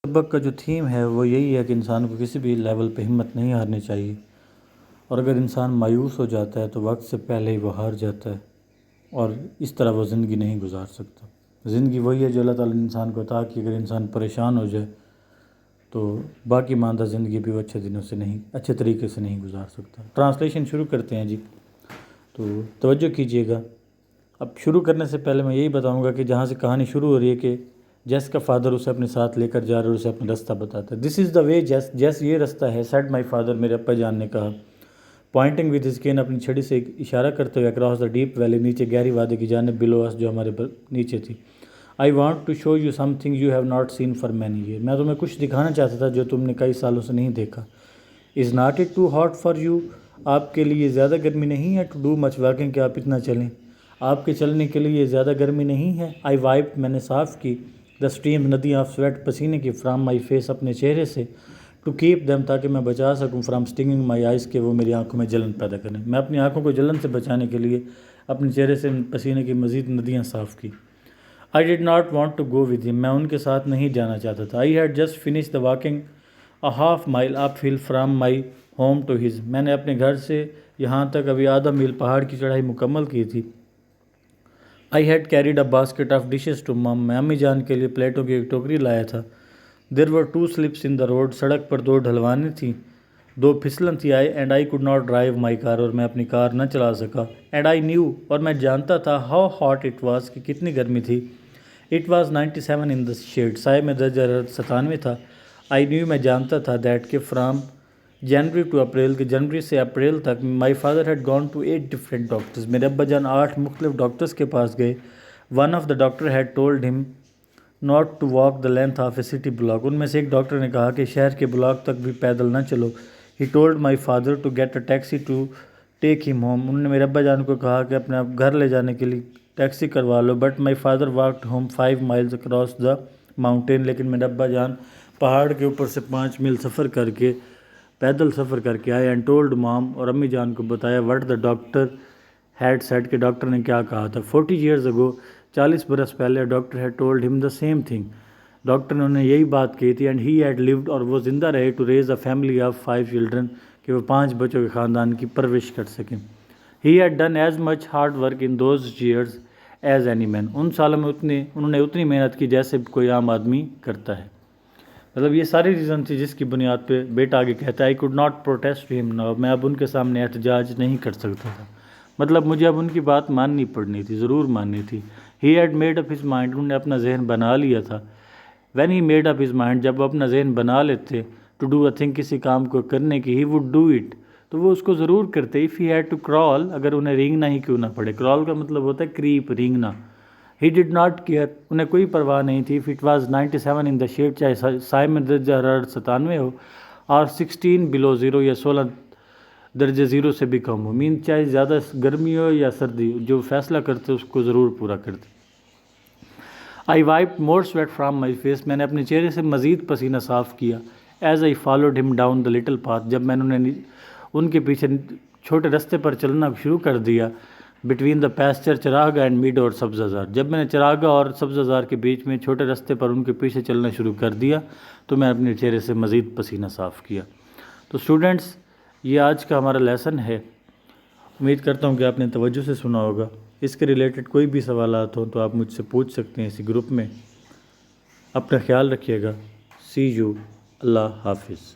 سبق کا جو تھیم ہے وہ یہی ہے کہ انسان کو کسی بھی لیول پہ ہمت نہیں ہارنی چاہیے، اور اگر انسان مایوس ہو جاتا ہے تو وقت سے پہلے ہی وہ ہار جاتا ہے، اور اس طرح وہ زندگی نہیں گزار سکتا۔ زندگی وہی ہے جو اللہ تعالیٰ نے انسان کو عطا کی، اگر انسان پریشان ہو جائے تو باقی ماندہ زندگی بھی وہ اچھے طریقے سے نہیں گزار سکتا۔ ٹرانسلیشن شروع کرتے ہیں جی، تو توجہ کیجئے گا۔ اب شروع کرنے سے پہلے میں یہی بتاؤں گا کہ جہاں سے کہانی شروع ہو رہی ہے کہ جیس کا فادر اسے اپنے ساتھ لے کر جا رہا ہے اور اسے اپنا رستہ بتاتا ہے۔ دس از دا وے جیس، جیس یہ رستہ ہے، سیڈ مائی فادر، میرے ابا جان نے کہا، پوائنٹنگ ود ہز کین، اپنی چھڑی سے ایک اشارہ کرتے ہوئے، اکراس دا ڈیپ ویلی، نیچے گہری وادی کی جانب، بلو اس، جو ہمارے نیچے تھی۔ I want to show you something you have not seen for many year, میں تمہیں کچھ دکھانا چاہتا تھا جو تم نے کئی سالوں سے نہیں دیکھا۔ Is not it too hot for you, آپ کے لیے زیادہ گرمی نہیں ہے، ٹو ڈو مچ واکنگ، کہ آپ اتنا چلیں، آپ کے چلنے کے لیے زیادہ گرمی نہیں ہے۔ آئی وائپڈ، میں نے صاف کی، دا اسٹریم، ندیاں، آف سویٹ، پسینے کی، فرام مائی فیس، اپنے چہرے سے، ٹو کیپ دیم، تاکہ میں بچا سکوں، فرام اسٹنگنگ مائی آئیز، کہ وہ میری آنکھوں میں جلن پیدا کریں۔ میں اپنی آنکھوں کو جلن سے بچانے کے لیے اپنے چہرے سے پسینے کی مزید ندیاں صاف کی۔ I did not want to go with him, میں ان کے ساتھ نہیں جانا چاہتا تھا۔ I had just finish the walking a half mile up hill from my home to his, میں نے اپنے گھر سے یہاں تک ابھی آدھا میل پہاڑ کی چڑھائی مکمل کی تھی۔ I had carried a basket of dishes to Mum, میں امی جان کے لیے پلیٹوں کی ایک ٹوکری لایا تھا۔ There were two slips in the road, سڑک پر دو ڈھلوانیں تھیں، دو پھسلن تھی۔ And I could not drive my car, اور میں اپنی کار نہ چلا سکا۔ اینڈ آئی نیو، اور میں جانتا تھا، ہاؤ ہاٹ اٹ واز، کہ کتنی گرمی تھی۔ It was 97 in the shade, سائے میں درجہ حرارت 97 تھا۔ آئی نیو، میں جانتا تھا، دیٹ کہ فرام جنوری ٹو اپریل، کہ جنوری سے اپریل تک، my father had gone to 8 different doctors, میرے ابا جان 8 مختلف ڈاکٹرز کے پاس گئے۔ One of the doctor had told him not to walk the length of a city block, ان میں سے ایک ڈاکٹر نے کہا کہ شہر کے بلاک تک بھی پیدل نہ چلو۔ He told my father to get a taxi to take him home, انہوں نے میرے ابا جان کو کہا کہ اپنے گھر لے جانے کے لیے ٹیکسی کروا لو۔ But my father walked home 5 miles across the mountain, لیکن میرے ابا جان پہاڑ کے اوپر سے 5 میل سفر کر کے، پیدل سفر کر کے آئے۔ اینڈ ٹولڈ مام، اور امی جان کو بتایا، what the doctor had said, کہ ڈاکٹر نے کیا کہا تھا۔ 40 years ago، 40 برس پہلے، ڈاکٹر ہیڈ ٹولڈ ہم دا سیم تھنگ، ڈاکٹر نے انہیں یہی بات کہی تھی۔ اینڈ ہی ہیڈ لیوڈ، اور وہ زندہ رہے، to raise a family of 5 children، کہ وہ 5 بچوں کے خاندان کی پرورش کر سکیں۔ He had done as much hard work in those years as any man, ان سالوں میں انہوں نے اتنی محنت کی جیسے کوئی عام آدمی کرتا ہے۔ مطلب یہ ساری ریزن تھی جس کی بنیاد پہ بیٹا آگے کہتا ہے، آئی کوڈ ناٹ پروٹیسٹ ہم ناؤ، میں اب ان کے سامنے احتجاج نہیں کر سکتا تھا، مطلب مجھے اب ان کی بات ماننی پڑنی تھی، ضرور ماننی تھی۔ He had made up his mind, انہوں نے اپنا ذہن بنا لیا تھا۔ When he made up his mind, جب وہ اپنا ذہن بنا لیتے، ٹو ڈو اے تھنگ، کسی کام کو کرنے کی، ہی وڈ ڈو اٹ، تو وہ اس کو ضرور کرتے۔ اف ہی ہیڈ ٹو کرال، اگر انہیں رینگنا ہی کیوں نہ پڑے، کرال کا مطلب ہوتا ہے کریپ، رینگنا۔ ہی ڈڈ ناٹ کیئر، انہیں کوئی پرواہ نہیں تھی۔ If it was 97 in the shade, چاہے سائے میں درجہ حرارت 97 ہو، اور 16 below zero، یا 16 درجہ زیرو سے بھی کم ہو، مین چاہے زیادہ گرمی ہو یا سردی، جو فیصلہ کرتے اس کو ضرور پورا کرتے۔ I wiped more sweat from my face, میں نے اپنے چہرے سے مزید پسینہ صاف کیا۔ As I followed him down the little path, جب میں نے ان کے پیچھے چھوٹے رستے پر چلنا شروع کر دیا۔ بٹوین دا پیسچر چراگاہ اینڈ میڈو، اور سبزہ زار، جب میں نے چراگاہ اور سبزہ زار کے بیچ میں چھوٹے رستے پر ان کے پیچھے چلنا شروع کر دیا تو میں اپنے چہرے سے مزید پسینہ صاف کیا۔ تو اسٹوڈنٹس، یہ آج کا ہمارا لیسن ہے، امید کرتا ہوں کہ آپ نے توجہ سے سنا ہوگا۔ اس کے ریلیٹڈ کوئی بھی سوالات ہوں تو آپ مجھ سے پوچھ سکتے ہیں اسی گروپ میں۔ اپنا خیال رکھیے گا، سی یو، اللہ حافظ۔